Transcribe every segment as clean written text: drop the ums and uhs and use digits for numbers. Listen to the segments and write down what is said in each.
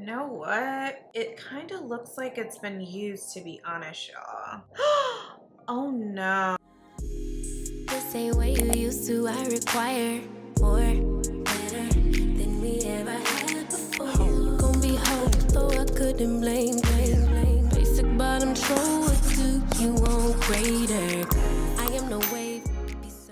know what? It kind of looks like it's been used, to be honest, y'all. Oh no. This ain't what you used to, I require more, better than we ever had before. Gon' be home, though I couldn't blame. Basic bottom troll, what do you want greater? I am no wave.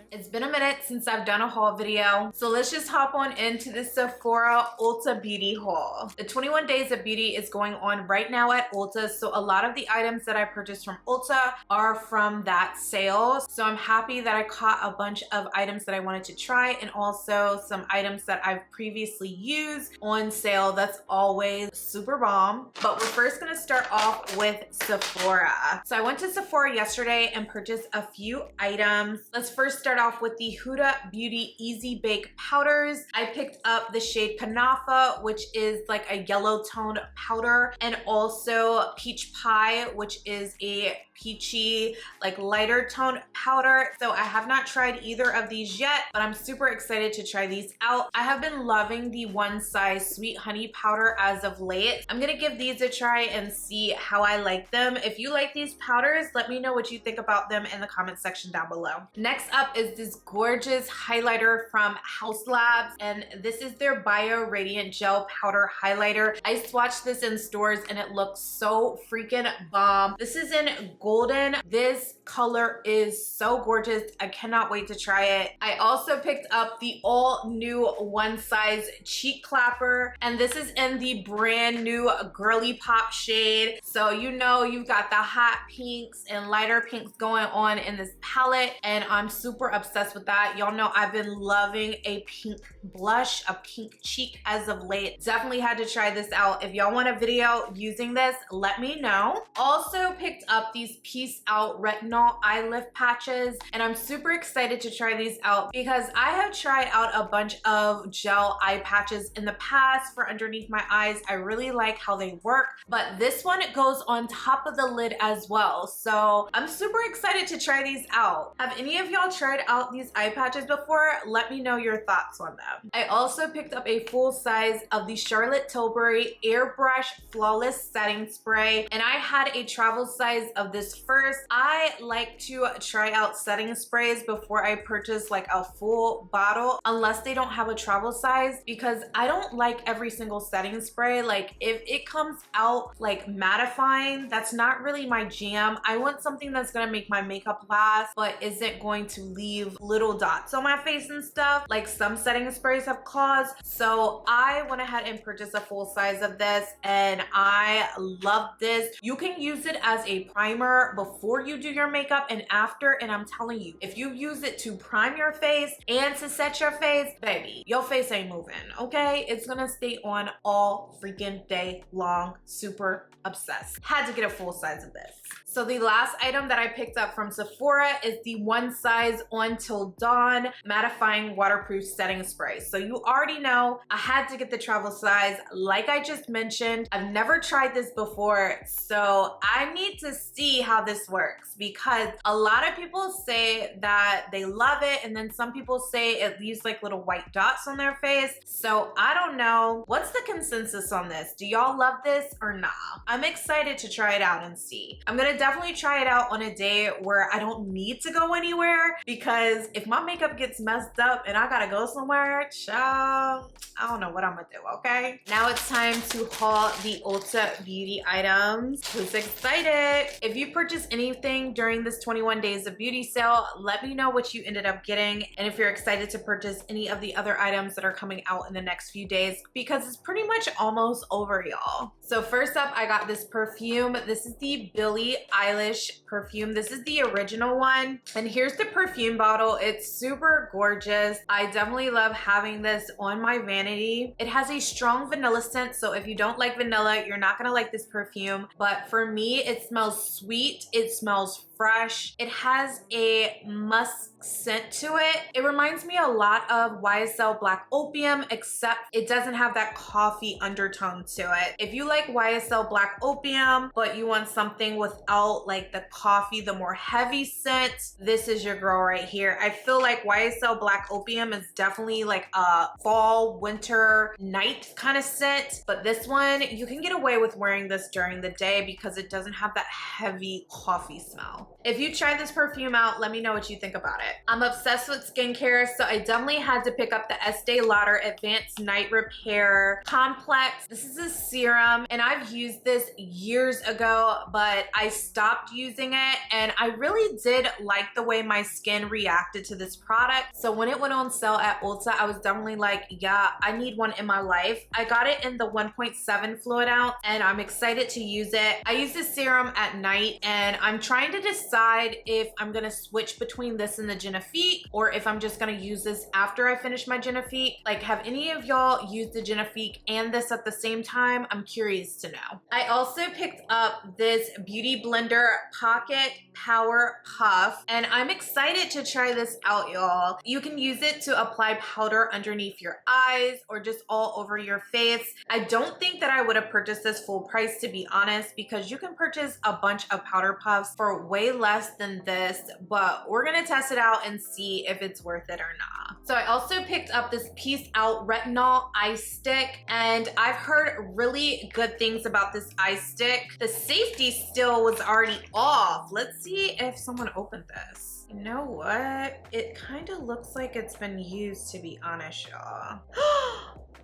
It's been a minute since I've done a haul video, so let's just hop on into the Sephora Ulta beauty haul. The 21 days of beauty is going on right now at Ulta, so a lot of the items that I purchased from Ulta are from that sale. So I'm happy that I caught a bunch of items that I wanted to try, and also some items that I've previously used on sale. That's always super bomb. But we're first gonna start off with Sephora. So I went to Sephora yesterday and purchased a few items. Let's first start off with the Huda Beauty Easy Bake Powders. I picked up the shade Kanafa, which is like a yellow toned powder, and also Peach Pie, which is a peachy, like lighter tone powder. So I have not tried either of these yet, but I'm super excited to try these out. I have been loving the One Size Sweet Honey powder as of late. I'm gonna give these a try and see how I like them. If you like these powders, let me know what you think about them in the comment section down below. Next up is this gorgeous highlighter from House Labs, and this is their Bio Radiant Gel Powder Highlighter. I swatched this in stores and it looks so freaking bomb. This is in golden. This color is so gorgeous. I cannot wait to try it. I also picked up the all new One Size Cheek Clapper, and this is in the brand new Girly Pop shade. So you know you've got the hot pinks and lighter pinks going on in this palette, and I'm super obsessed with that. Y'all know I've been loving a pink blush, a pink cheek as of late. Definitely had to try this out. If y'all want a video using this, let me know. Also picked up these Peace Out Retinol Eye Lift Patches, and I'm super excited to try these out because I have tried out a bunch of gel eye patches in the past for underneath my eyes. I really like how they work, but this one goes on top of the lid as well. So I'm super excited to try these out. Have any of y'all tried out these eye patches before? Let me know your thoughts on them. I also picked up a full size of the Charlotte Tilbury Airbrush Flawless Setting Spray, and I had a travel size of this first. I like to try out setting sprays before I purchase like a full bottle, unless they don't have a travel size, because I don't like every single setting spray. Like if it comes out like mattifying, that's not really my jam. I want something that's gonna make my makeup last, but isn't going to leave little dots on my face and stuff. Like some setting sprays have claws. So I went ahead and purchased a full size of this, and I love this. You can use it as a primer before you do your makeup and after, and I'm telling you, if you use it to prime your face and to set your face, baby, your face ain't moving, okay? It's gonna stay on all freaking day long. Super obsessed. Had to get a full size of this. So the last item that I picked up from Sephora is the One Size On Till Dawn Mattifying Waterproof Setting Spray. So you already know I had to get the travel size. Like I just mentioned, I've never tried this before, so I need to see how this works, because a lot of people say that they love it, and then some people say it leaves like little white dots on their face. So I don't know. What's the consensus on this? Do y'all love this or nah? I'm excited to try it out and see. I'm gonna definitely try it out on a day where I don't need to go anywhere, because if my makeup gets messed up and I gotta go somewhere, child, I don't know what I'm gonna do, okay? Now it's time to haul the Ulta beauty items. Who's excited? If you purchased anything during this 21 days of beauty sale, let me know what you ended up getting, and if you're excited to purchase any of the other items that are coming out in the next few days, because it's pretty much almost over, y'all. So first up, I got this perfume. This is the Billie Eilish perfume. This is the original one, and here's the perfume bottle. It's super gorgeous. I definitely love having this on my vanity. It has a strong vanilla scent, so if you don't like vanilla, you're not gonna like this perfume, but for me, it smells sweet, it smells fresh. It has a musk scent to it. It reminds me a lot of YSL Black Opium, except it doesn't have that coffee undertone to it. If you like YSL Black Opium, but you want something without like the coffee, the more heavy scent, this is your girl right here. I feel like YSL Black Opium is definitely like a fall, winter, night kind of scent, but this one, you can get away with wearing this during the day because it doesn't have that heavy coffee smell. If you try this perfume out, let me know what you think about it. I'm obsessed with skincare, so I definitely had to pick up the Estee Lauder Advanced Night Repair Complex. This is a serum, and I've used this years ago, but I stopped using it, and I really did like the way my skin reacted to this product. So when it went on sale at Ulta, I was definitely like, yeah, I need one in my life. I got it in the 1.7 fluid ounce, and I'm excited to use it. I use this serum at night, and I'm trying to decide if I'm gonna switch between this and the Genifique, or if I'm just gonna use this after I finish my Genifique. Like, have any of y'all used the Genifique and this at the same time? I'm curious to know. I also picked up this Beauty Blender Pocket Power Puff, and I'm excited to try this out, y'all. You can use it to apply powder underneath your eyes or just all over your face. I don't think that I would have purchased this full price, to be honest, because you can purchase a bunch of powder puffs for way less than this, but we're gonna test it out and see if it's worth it or not. So I also picked up this Peace Out Retinol Eye Stick, and I've heard really good things about this eye stick. The safety still was already off. Let's see if someone opened this. You know what? It kind of looks like it's been used, to be honest, y'all.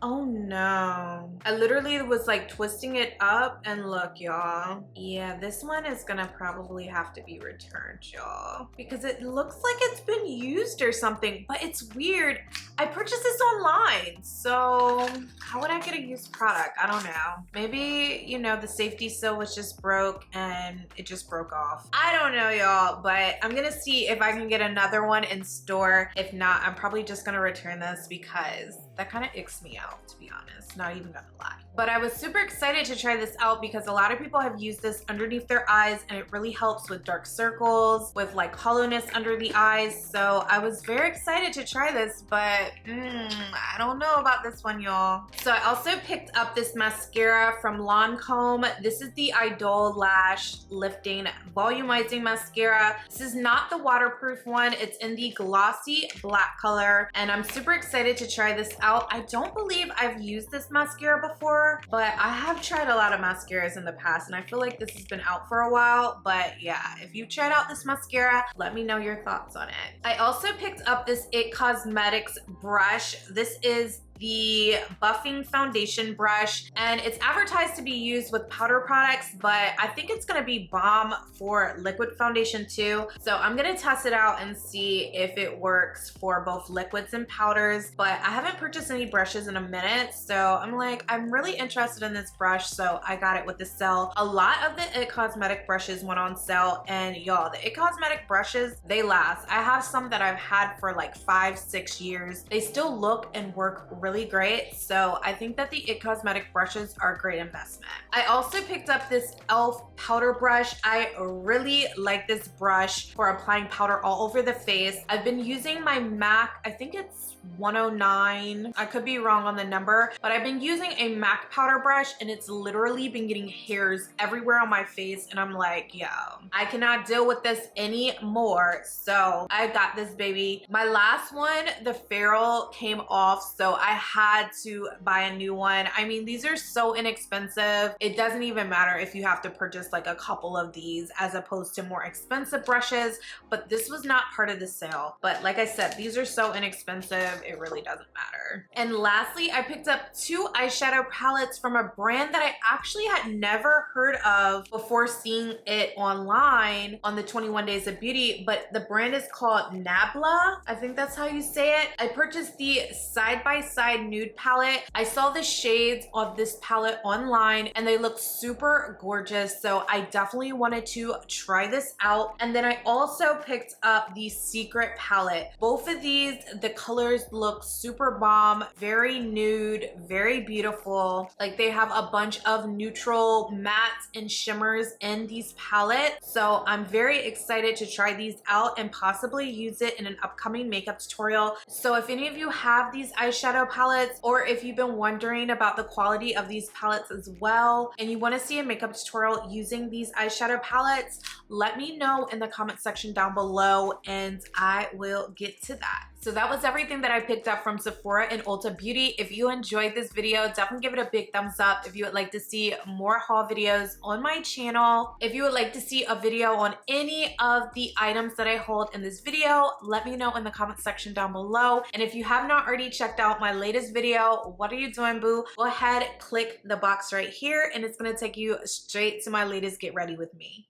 Oh no. I literally was like twisting it up, and look, y'all. Yeah, this one is gonna probably have to be returned, y'all, because it looks like it's been used or something, but it's weird. I purchased this online, so how would I get a used product? I don't know. Maybe, you know, the safety seal was just broke and it just broke off. I don't know, y'all, but I'm gonna see if I can get another one in store. If not, I'm probably just gonna return this because that kind of icks me out, to be honest, not even gonna lie. But I was super excited to try this out because a lot of people have used this underneath their eyes, and it really helps with dark circles, with like hollowness under the eyes. So I was very excited to try this, but I don't know about this one, y'all. So I also picked up this mascara from Lancome. This is the Idol Lash Lifting Volumizing Mascara. This is not the waterproof one. It's in the glossy black color, and I'm super excited to try this out. I don't believe I've used this mascara before, but I have tried a lot of mascaras in the past, and I feel like this has been out for a while. But yeah, if you tried out this mascara, let me know your thoughts on it. I also picked up this IT Cosmetics brush. This is the buffing foundation brush, and it's advertised to be used with powder products, but I think it's gonna be bomb for liquid foundation too. So I'm gonna test it out and see if it works for both liquids and powders. But I haven't purchased any brushes in a minute, so I'm like, I'm really interested in this brush, so I got it with the sale. A lot of the IT Cosmetic brushes went on sale, and y'all, the IT Cosmetic brushes, they last. I have some that I've had for like 5-6 years. They still look and work really great, so I think that the IT Cosmetic brushes are a great investment. I also picked up this e.l.f. powder brush. I really like this brush for applying powder all over the face. I've been using my MAC, I think it's 109. I could be wrong on the number, but I've been using a MAC powder brush, and it's literally been getting hairs everywhere on my face, and I'm like, yo, I cannot deal with this anymore. So I got this baby. My last one, the ferrule, came off, so I had to buy a new one. I mean, these are so inexpensive. It doesn't even matter if you have to purchase like a couple of these as opposed to more expensive brushes, but this was not part of the sale. But like I said, these are so inexpensive, it really doesn't matter. And lastly, I picked up 2 eyeshadow palettes from a brand that I actually had never heard of before seeing it online on the 21 Days of Beauty, but the brand is called Nabla. I think that's how you say it. I purchased the side by side Riverside Nude palette. I saw the shades of this palette online and they look super gorgeous, so I definitely wanted to try this out. And then I also picked up the Secret palette. Both of these, the colors look super bomb, very nude, very beautiful. Like they have a bunch of neutral mattes and shimmers in these palettes. So I'm very excited to try these out and possibly use it in an upcoming makeup tutorial. So if any of you have these eyeshadow palettes, or if you've been wondering about the quality of these palettes as well, and you want to see a makeup tutorial using these eyeshadow palettes, let me know in the comment section down below and I will get to that. So that was everything that I picked up from Sephora and Ulta Beauty. If you enjoyed this video, definitely give it a big thumbs up. If you would like to see more haul videos on my channel, if you would like to see a video on any of the items that I hauled in this video, let me know in the comment section down below. And if you have not already checked out my latest video, what are you doing, boo? Go ahead, click the box right here and it's gonna take you straight to my latest Get Ready With Me.